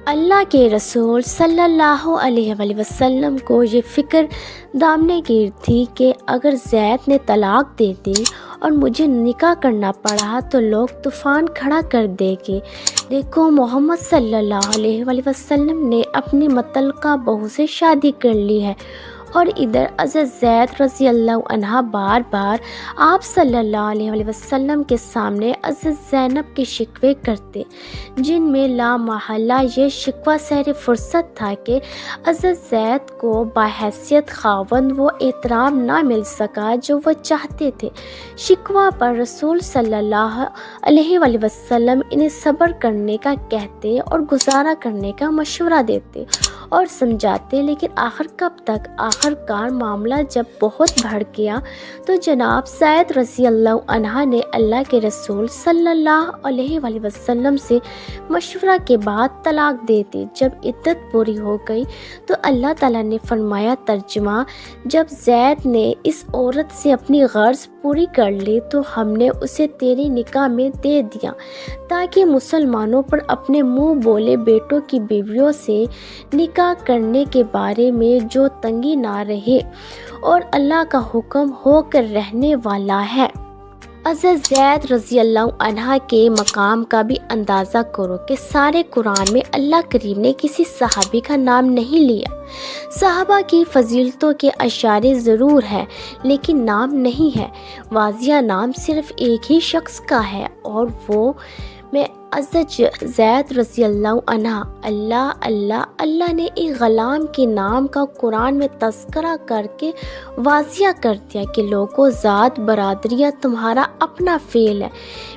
اللہ کے رسول صلی اللہ علیہ وآلہ وسلم کو یہ فکر دامنے گیر تھی کہ اگر زید نے طلاق دے دی اور مجھے نکاح کرنا پڑا تو لوگ طوفان کھڑا کر دیں گے۔ دیکھو، محمد صلی اللہ علیہ وآلہ وسلم نے اپنی متعلقہ بہو سے شادی کر لی ہے، اور ادھر حضرت زید رضی اللہ عنہ بار بار آپ صلی اللہ علیہ وآلہ وسلم کے سامنے حضرت زینب کے شکوے کرتے، جن میں لا محالہ یہ شکوہ سیر فرصت تھا کہ حضرت زید کو بحیثیت خاوند وہ احترام نہ مل سکا جو وہ چاہتے تھے۔ شکوہ پر رسول صلی اللہ علیہ وآلہ وسلم انہیں صبر کرنے کا کہتے اور گزارا کرنے کا مشورہ دیتے اور سمجھاتے، لیکن آخر کب تک؟ آخر کار معاملہ جب بہت بڑھ گیا تو جناب زید رضی اللہ عنہ نے اللہ کے رسول صلی اللہ علیہ وآلہ وسلم سے مشورہ کے بعد طلاق دے دی۔ جب عدت پوری ہو گئی تو اللہ تعالیٰ نے فرمایا، ترجمہ: جب زید نے اس عورت سے اپنی غرض پوری کر لی تو ہم نے اسے تیری نکاح میں دے دیا تاکہ مسلمانوں پر اپنے منہ بولے بیٹوں کی بیویوں سے نکاح کرنے کے بارے میں جو تنگی نہ رہے، اور اللہ کا حکم ہو کر رہنے والا ہے۔ حضرت زید رضی اللہ عنہ کے مقام کا بھی اندازہ کرو کہ سارے قرآن میں اللہ کریم نے کسی صحابی کا نام نہیں لیا۔ صحابہ کی فضیلتوں کے اشارے ضرور ہیں لیکن نام نہیں ہے۔ واضح نام صرف ایک ہی شخص کا ہے، اور وہ میں حضرت زید رضی اللہ عنہ۔ اللہ نے ایک غلام کے نام کا قرآن میں تذکرہ کر کے واضح کر دیا کہ لوگوں، ذات برادریہ تمہارا اپنا فعل ہے،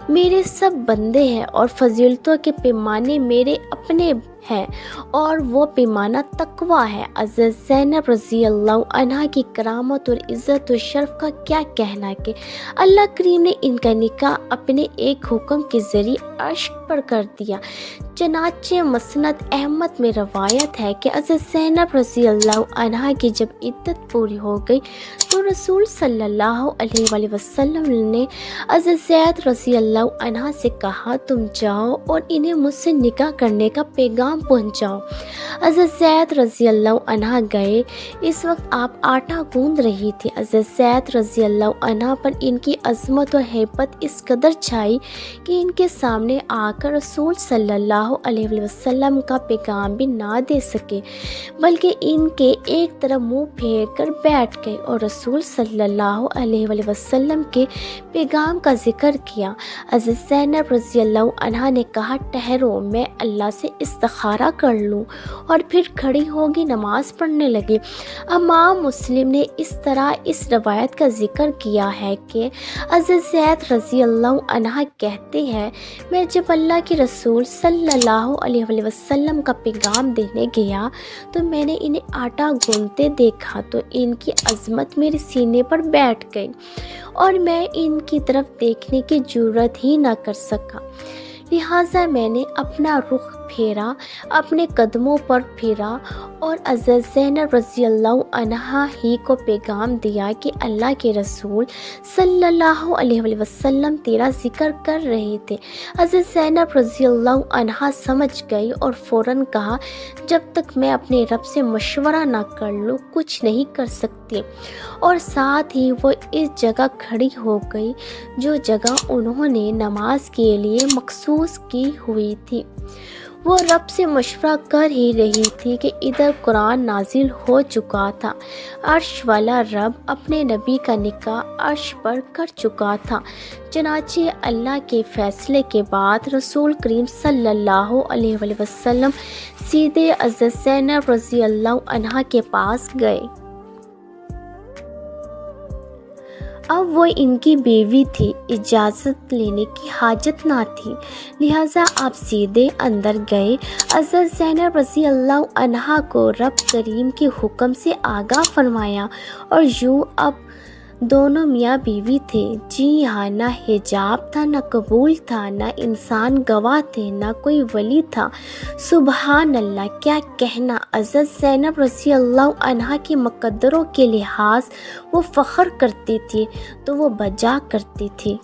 میرے سب بندے ہیں، اور فضیلتوں کے پیمانے میرے اپنے ہیں، اور وہ پیمانہ تقویٰ ہے۔ حضرت زینب رضی اللہ عنہ کی کرامت اور عزت و شرف کا کیا کہنا کہ اللہ کریم نے ان کا نکاح اپنے ایک حکم کے ذریعے عرش پر کر دیا۔ چنانچہ مسند احمد میں روایت ہے کہ حضرت زینب رضی اللہ عنہ کی جب عدت پوری ہو گئی تو رسول صلی اللہ علیہ وآلہ وسلم نے حضرت زید رضی اللہ عنہ سے کہا، تم جاؤ اور انہیں مجھ سے نکاح کرنے کا پیغام پہنچاؤ۔ حضرت زید رضی اللہ عنہ گئے۔ اس وقت آپ آٹا گوندھ رہی تھی۔ حضرت زید رضی اللہ عنہ پر ان کی عظمت اور ہیبت اس قدر چھائی کہ ان کے سامنے آ کر رسول صلی اللہ علیہ وآلہ وسلم کا پیغام بھی نہ دے سکے، بلکہ ان کے ایک طرف منہ پھیر کر بیٹھ گئے اور رسول صلی اللہ علیہ وآلہ وسلم کے پیغام کا ذکر کیا۔ حضرت زینب رضی اللہ عنہ نے کہا، ٹھہرو، میں اللہ سے استخارہ کر لوں، اور پھر کھڑی ہوگی، نماز پڑھنے لگی۔ امام مسلم نے اس طرح اس روایت کا ذکر کیا ہے کہ حضرت زید رضی اللہ عنہ کہتے ہیں، میں جب اللہ کے رسول صلی اللہ علیہ وآلہ وسلم کا پیغام دینے گیا تو میں نے انہیں آٹا گوندتے دیکھا تو ان کی عظمت میرے سینے پر بیٹھ گئی اور میں ان کی طرف دیکھنے کی جرات ہی نہ کر سکا، لہٰذا میں نے اپنا رخ پھیرا، اپنے قدموں پر پھرا اور حضرت زینب رضی اللہ عنہا ہی کو پیغام دیا کہ اللہ کے رسول صلی اللہ علیہ وآلہ وسلم تیرا ذکر کر رہے تھے۔ حضرت زینب رضی اللہ عنہا سمجھ گئی اور فوراً کہا، جب تک میں اپنے رب سے مشورہ نہ کر لوں کچھ نہیں کر سکتی، اور ساتھ ہی وہ اس جگہ کھڑی ہو گئی جو جگہ انہوں نے نماز کے لیے مخصوص کی ہوئی تھی۔ وہ رب سے مشورہ کر ہی رہی تھی کہ ادھر قرآن نازل ہو چکا تھا۔ عرش والا رب اپنے نبی کا نکاح عرش پر کر چکا تھا۔ چنانچہ اللہ کے فیصلے کے بعد رسول کریم صلی اللہ علیہ وآلہ وسلم سیدھے حضرت زینب رضی اللہ عنہا کے پاس گئے۔ اب وہ ان کی بیوی تھی، اجازت لینے کی حاجت نہ تھی، لہٰذا آپ سیدھے اندر گئے۔ حضرت زینب رضی اللہ عنہا کو رب کریم کے حکم سے آگاہ فرمایا، اور یوں اب دونوں میاں بیوی تھے۔ جی ہاں، نہ حجاب تھا، نہ قبول تھا، نہ انسان گواہ تھے، نہ کوئی ولی تھا۔ سبحان اللہ، کیا کہنا! حضرت زینب رضی اللہ عنہا کی مقدروں کے لحاظ وہ فخر کرتی تھی تو وہ بجا کرتی تھی۔